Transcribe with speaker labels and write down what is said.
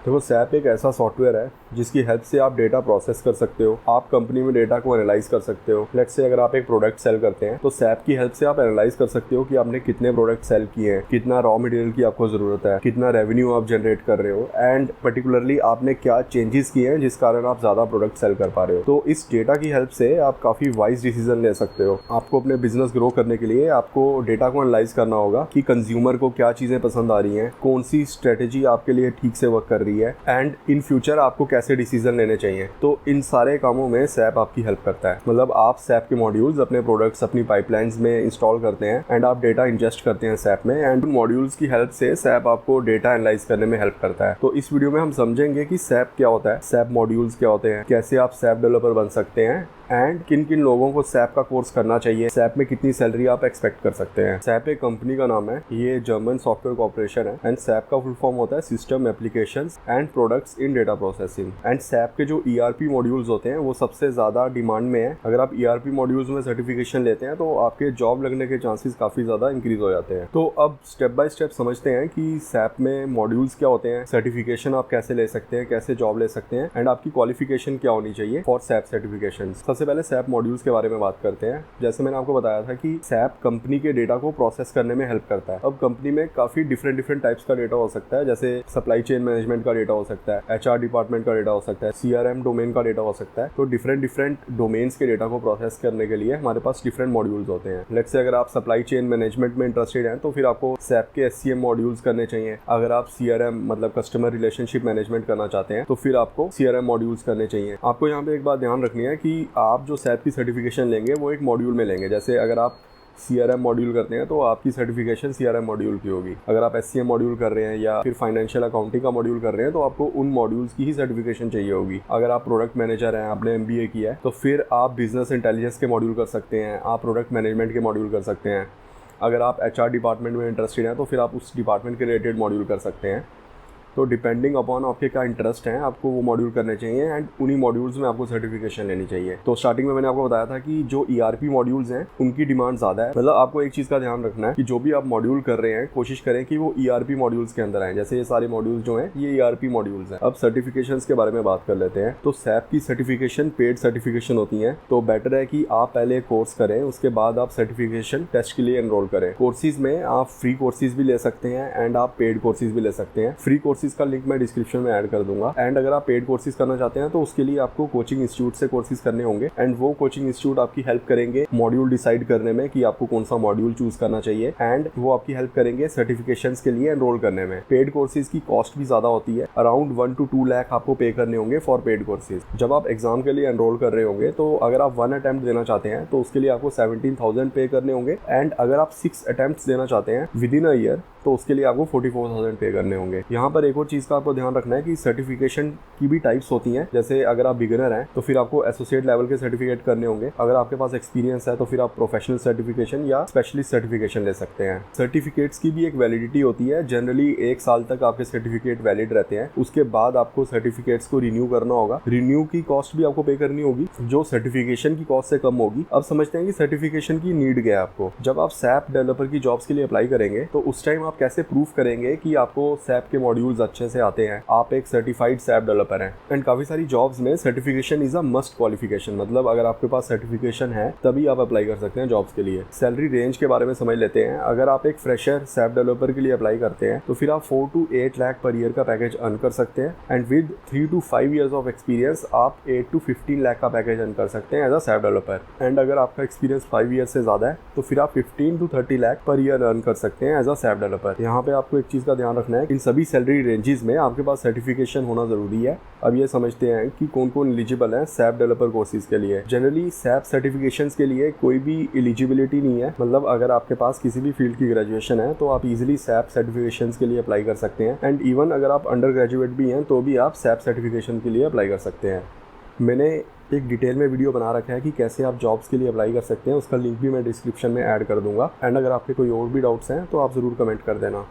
Speaker 1: देखो, सैप एक ऐसा सॉफ्टवेयर है जिसकी हेल्प से आप डेटा प्रोसेस कर सकते हो। आप कंपनी में डेटा को एनालाइज कर सकते हो। लेट्स से अगर आप एक प्रोडक्ट सेल करते हैं तो सैप की हेल्प से आप एनालाइज कर सकते हो कि आपने कितने प्रोडक्ट सेल किए हैं, कितना रॉ मटेरियल की आपको जरूरत है, कितना रेवेन्यू आप जनरेट कर रहे हो, एंड पर्टिकुलरली आपने क्या चेंजेस किए हैं जिस कारण आप ज्यादा प्रोडक्ट सेल कर पा रहे हो। तो इस डेटा की हेल्प से आप काफी वाइज डिसीजन ले सकते हो। आपको अपने बिजनेस ग्रो करने के लिए आपको डेटा को एनालाइज करना होगा कि कंज्यूमर को क्या चीजें पसंद आ रही हैं, कौन सी स्ट्रेटेजी आपके लिए ठीक से वर्क कर रही है, एंड इन फ्यूचर आपको कैसे डिसीजन लेने चाहिए। तो इन सारे कामों में सैप आपकी हेल्प करता है। मतलब आप सैप के मॉड्यूल्स अपने प्रोडक्ट्स, अपनी पाइपलाइंस में इंस्टॉल करते हैं एंड आप डेटा इंजेस्ट करते हैं सैप में, एंड उन मॉड्यूल्स की हेल्प से सैप आपको डेटा एनालाइज करने में हेल्प करता है। तो इस वीडियो में हम समझेंगे कि सैप क्या होता है, सैप मॉड्यूल्स क्या होते हैं, कैसे आप सैप डेवलपर बन सकते हैं, एंड किन किन लोगों को सैप का कोर्स करना चाहिए, सैप में कितनी सैलरी आप एक्सपेक्ट कर सकते हैं। सैप एक कंपनी का नाम है, ये जर्मन सॉफ्टवेयर कॉर्पोरेशन है, एंड सैप का फुल फॉर्म होता है system applications and products in data processing. And SAP के जो ईआरपी मॉड्यूल्स होते हैं वो सबसे ज्यादा डिमांड में है। अगर आप ईआरपी मॉड्यूल्स में सर्टिफिकेशन लेते हैं तो आपके जॉब लगने के चांसेस काफी ज्यादा इंक्रीज हो जाते हैं। तो अब स्टेप बाय स्टेप समझते हैं कि सैप में मॉड्यूल्स क्या होते हैं, सर्टिफिकेशन आप कैसे ले सकते हैं, कैसे जॉब ले सकते हैं, एंड आपकी क्वालिफिकेशन क्या होनी चाहिए फॉर सैप सर्टिफिकेशन। सबसे पहले सैप मॉड्यूल्स के बारे में बात करते हैं। जैसे मैंने आपको बताया था कि सैप कंपनी के डेटा को प्रोसेस करने में हेल्प करता है। अब कंपनी में काफी डिफरेंट टाइप्स का डेटा हो सकता है, जैसे सप्लाई चेन मैनेजमेंट का डेटा हो सकता है, एचआर डिपार्टमेंट का डेटा हो सकता है, सीआरएम डोमेन का डेटा हो सकता है। तो डिफरेंट डोमेन्स के डेटा को प्रोसेस करने के लिए हमारे पास डिफरेंट मॉड्यूल्स होते हैं। लेट्स से अगर आप सप्लाई चेन मैनेजमेंट में इंटरेस्टेड हैं तो फिर आपको सैप के एससीएम मॉड्यूल्स करने चाहिए। अगर आप सीआरएम मतलब कस्टमर रिलेशनशिप मैनेजमेंट करना चाहते हैं तो फिर आपको सीआरएम मॉड्यूल्स करने चाहिए। आपको यहाँ पे एक बात ध्यान रखनी है कि आप जो सैप की सर्टिफिकेशन लेंगे वो एक मॉड्यूल में लेंगे। जैसे अगर आप सीआरएम मॉड्यूल करते हैं तो आपकी सर्टिफिकेशन सीआरएम मॉड्यूल की होगी। अगर आप एससीएम मॉड्यूल कर रहे हैं या फिर फाइनेंशियल अकाउंटिंग का मॉड्यूल कर रहे हैं तो आपको उन मॉड्यूल्स की ही सर्टिफिकेशन चाहिए होगी। अगर आप प्रोडक्ट मैनेजर हैं, आपने एमबीए किया है, तो फिर आप बिजनेस इंटेलिजेंस के मॉड्यूल कर सकते हैं, आप प्रोडक्ट मैनेजमेंट के मॉड्यूल कर सकते हैं। अगर आप एचआर डिपार्टमेंट में इंटरेस्टेड हैं तो फिर आप उस डिपार्टमेंट के रिलेटेड मॉड्यूल कर सकते हैं। तो डिपेंडिंग अपॉन आपके क्या इंटरेस्ट है आपको वो मॉड्यूल करने चाहिए, एंड उन्हीं मॉड्यूल्स में आपको सर्टिफिकेशन लेनी चाहिए। तो स्टार्टिंग में मैंने आपको बताया था कि जो ईआरपी मॉड्यूल्स हैं उनकी डिमांड ज़्यादा है। मतलब आपको एक चीज़ का ध्यान रखना है कि जो भी आप मॉड्यूल कर रहे हैं कोशिश करें कि वो ईआरपी मॉड्यूल्स के अंदर आए। जैसे ये सारे मॉड्यूल्स जो हैं ये ईआरपी मॉड्यूल्स हैं। अब सर्टिफिकेशंस के बारे में बात कर लेते हैं। तो सैप की सर्टिफिकेशन पेड सर्टिफिकेशन होती है, तो बेटर है कि आप पहले कोर्स करें, उसके बाद आप सर्टिफिकेशन टेस्ट के लिए एनरोल करें। कोर्सेज में आप फ्री कोर्सेज भी ले सकते हैं एंड आप पेड कोर्सेज भी ले सकते हैं। फ्री कोर्सेज का लिंक मैं डिस्क्रिप्शन में ऐड कर दूंगा। एंड अगर आप पेड कोर्सेज करना चाहते हैं तो उसके लिए आपको कोचिंग इंस्टीट्यूट से कोर्सेज करने होंगे, एंड वो कोचिंग इंस्टीट्यूट आपकी हेल्प करेंगे मॉड्यूल डिसाइड करने में कि आपको कौन सा मॉड्यूल चूज करना चाहिए, एंड वो आपकी हेल्प करेंगे सर्टिफिकेशंस के लिए एनरोल करने में। पेड कोर्सेज की कॉस्ट भी ज्यादा होती है, अराउंड 1 to 2 लाख आपको पे करने होंगे फॉर पेड कोर्सेज। जब आप एग्जाम के लिए एनरोल कर रहे होंगे तो अगर आप 1 अटेम्प्ट देना चाहते हैं तो उसके लिए आपको 17,000 पे करने होंगे, एंड अगर आप 6 अटेम्प्ट देना चाहते हैं विद इन अ ईयर तो उसके लिए आपको 44,000 पे करने होंगे। यहाँ पर एक और चीज़ का आपको ध्यान रखना है कि सर्टिफिकेशन की भी टाइप्स होती हैं। जैसे अगर आप बिगिनर हैं तो फिर आपको एसोसिएट लेवल के सर्टिफिकेट करने होंगे। अगर आपके पास एक्सपीरियंस है तो फिर आप प्रोफेशनल सर्टिफिकेशन या स्पेशलिस्ट सर्टिफिकेशन ले सकते हैं। सर्टिफिकेट्स की भी एक वैलिडिटी होती है। जनरली 1 साल तक आपके सर्टिफिकेट वैलिड रहते हैं। उसके बाद आपको सर्टिफिकेट्स को रिन्यू करना होगा। रिन्यू की कॉस्ट भी आपको पे करनी होगी जो सर्टिफिकेशन की कॉस्ट से कम होगी। अब समझते हैं कि सर्टिफिकेशन की नीड क्या है आपको। जब आप सैप डेवलपर की जॉब्स के लिए अप्लाई करेंगे तो उस टाइम आप कैसे प्रूफ करेंगे कि आपको सैप के मॉड्यूल्स अच्छे से आते हैं, आप एक सर्टिफाइड सैप डेवलपर हैं। एंड काफी सारी जॉब्स में certification is a must qualification. मतलब अगर आपके पास सर्टिफिकेशन है तभी आप अप्लाई कर सकते हैं जॉब्स के लिए। सैलरी रेंज के बारे में समझ लेते हैं। अगर आप एक फ्रेशर सैप डेवलपर के लिए अप्लाई करते हैं तो फिर आप 4 to 8 लाख पर ईयर का पैकेज अर्न कर सकते हैं, and with 3 to 5 years of experience आप 8 to 15 लाख का पैकेज अर्न कर सकते हैं as a SAP developer. And अगर आपका एक्सपीरियंस 5 ईयर से ज्यादा है तो फिर आप 15 to 30 lakh per year earn कर सकते हैं एज अ सैप डेवलपर। यहाँ पे आपको एक चीज का ध्यान रखना है, इन सभी सैलरी रेंजेस में आपके पास सर्टिफिकेशन होना जरूरी है। अब ये समझते हैं कि कौन कौन एलिजिबल है सैप डेवलपर कोर्सेज के लिए। जनरली सैप सर्टिफिकेशंस के लिए कोई भी एलिजिबिलिटी नहीं है। मतलब अगर आपके पास किसी भी फील्ड की ग्रेजुएशन है तो आप इजीली सैप सर्टिफिकेशंस के लिए अप्लाई कर सकते हैं, एंड इवन अगर आप अंडर ग्रेजुएट भी हैं तो भी आप सैप सर्टिफिकेशन के लिए अप्लाई कर सकते हैं। मैंने एक डिटेल में वीडियो बना रखा है कि कैसे आप जॉब्स के लिए अप्लाई कर सकते हैं, उसका लिंक भी मैं डिस्क्रिप्शन में ऐड कर दूंगा। एंड अगर आपके कोई और भी डाउट्स हैं तो आप ज़रूर कमेंट कर देना।